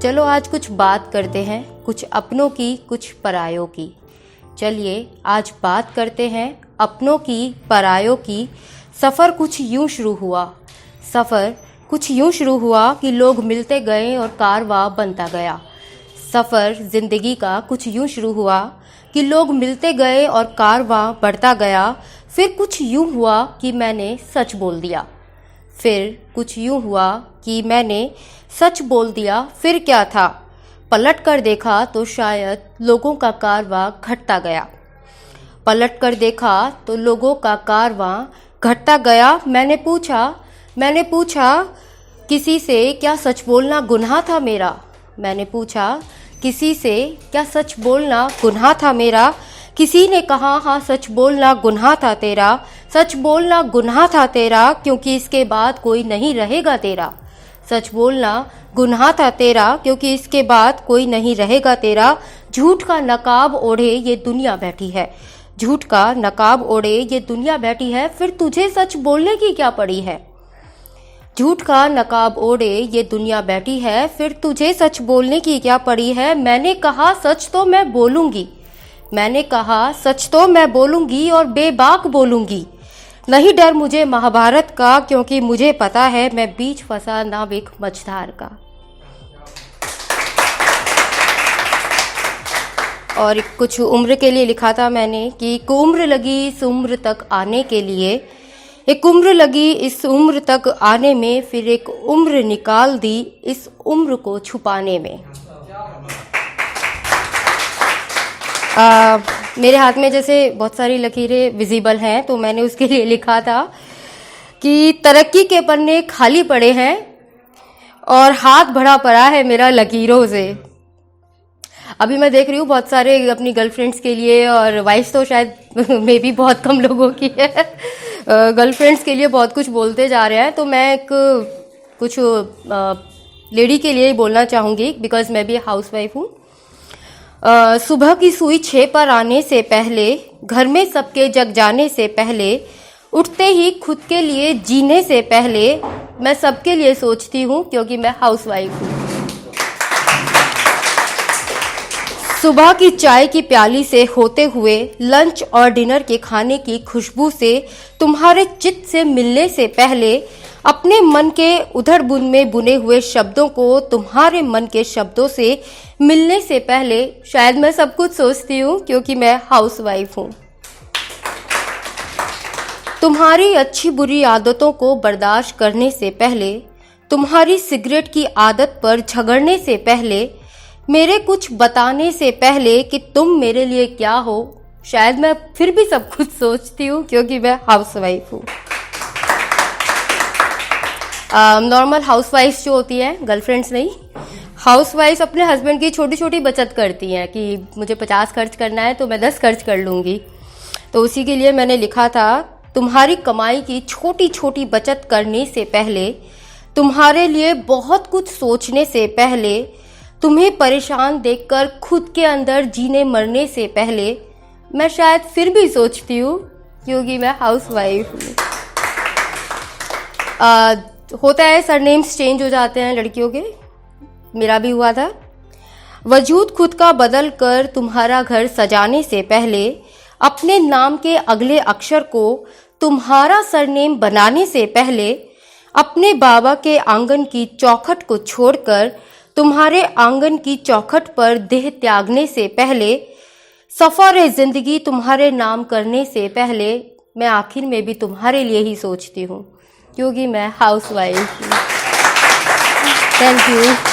चलो आज कुछ बात करते हैं, कुछ अपनों की कुछ परायों की। चलिए आज बात करते हैं अपनों की परायों की। सफ़र कुछ यूं शुरू हुआ कि लोग मिलते गए और कारवां बनता गया। सफ़र ज़िंदगी का कुछ यूं शुरू हुआ कि लोग मिलते गए और कारवां बढ़ता गया। फिर कुछ यूं हुआ कि मैंने सच बोल दिया। फिर क्या था? पलट कर देखा तो शायद लोगों का कारवां घटता गया। मैंने पूछा किसी से क्या सच बोलना गुनाह था मेरा? किसी ने कहा हाँ सच बोलना गुनाह था तेरा, क्योंकि इसके बाद कोई नहीं रहेगा तेरा। झूठ का नकाब ओढ़े ये दुनिया बैठी है, फिर तुझे सच बोलने की क्या पड़ी है? मैंने कहा सच तो मैं बोलूंगी और बेबाक बोलूंगी। नहीं डर मुझे महाभारत का, क्योंकि मुझे पता है मैं बीच फंसा नाविक मझधार का। और कुछ उम्र के लिए लिखा था मैंने कि एक उम्र लगी इस उम्र तक आने में, फिर एक उम्र निकाल दी इस उम्र को छुपाने में। मेरे हाथ में जैसे बहुत सारी लकीरें विजिबल हैं, तो मैंने उसके लिए लिखा था कि तरक्की के पन्ने खाली पड़े हैं और हाथ भरा पड़ा है मेरा लकीरों से। अभी मैं देख रही हूँ बहुत सारे अपनी गर्लफ्रेंड्स के लिए, और वाइफ्स तो शायद मे भी बहुत कम लोगों की है, गर्लफ्रेंड्स के लिए बहुत कुछ बोलते जा रहे हैं। तो मैं कुछ लेडी के लिए ही बोलना चाहूँगी, बिकॉज मैं भी हाउसवाइफ हूँ। सुबह की सुई 6 पर आने से पहले, घर में सबके जग जाने से पहले, उठते ही खुद के लिए जीने से पहले, मैं सबके लिए सोचती हूँ, क्योंकि मैं हाउसवाइफ हूँ। सुबह की चाय की प्याली से होते हुए लंच और डिनर के खाने की खुशबू से, तुम्हारे चित्त से मिलने से पहले, अपने मन के उधड़ बुन में बुने हुए शब्दों को तुम्हारे मन के शब्दों से मिलने से पहले, शायद मैं सब कुछ सोचती हूँ, क्योंकि मैं हाउसवाइफ हूँ। तुम्हारी अच्छी बुरी आदतों को बर्दाश्त करने से पहले, तुम्हारी सिगरेट की आदत पर झगड़ने से पहले, मेरे कुछ बताने से पहले कि तुम मेरे लिए क्या हो, शायद मैं फिर भी सब कुछ सोचती हूँ, क्योंकि मैं हाउसवाइफ हूँ। नॉर्मल हाउसवाइफ्स जो होती हैं, गर्लफ्रेंड्स नहीं, हाउसवाइफ्स अपने हस्बैंड की छोटी छोटी बचत करती हैं कि मुझे 50 खर्च करना है तो मैं 10 खर्च कर लूँगी। तो उसी के लिए मैंने लिखा था, तुम्हारी कमाई की छोटी छोटी बचत करने से पहले, तुम्हारे लिए बहुत कुछ सोचने से पहले, तुम्हें परेशान देखकर खुद के अंदर जीने मरने से पहले, मैं शायद फिर भी सोचती हूँ, क्योंकि मैं हाउसवाइफ हूँ। होता है सरनेम्स चेंज हो जाते हैं लड़कियों के, मेरा भी हुआ था। वजूद खुद का बदल कर तुम्हारा घर सजाने से पहले, अपने नाम के अगले अक्षर को तुम्हारा सरनेम बनाने से पहले, अपने बाबा के आंगन की चौखट को छोड़कर तुम्हारे आंगन की चौखट पर देह त्यागने से पहले, सफर जिंदगी तुम्हारे नाम करने से पहले, मैं आखिर में भी तुम्हारे लिए ही सोचती हूँ, क्योंकि मैं हाउसवाइफ हूँ। Thank you.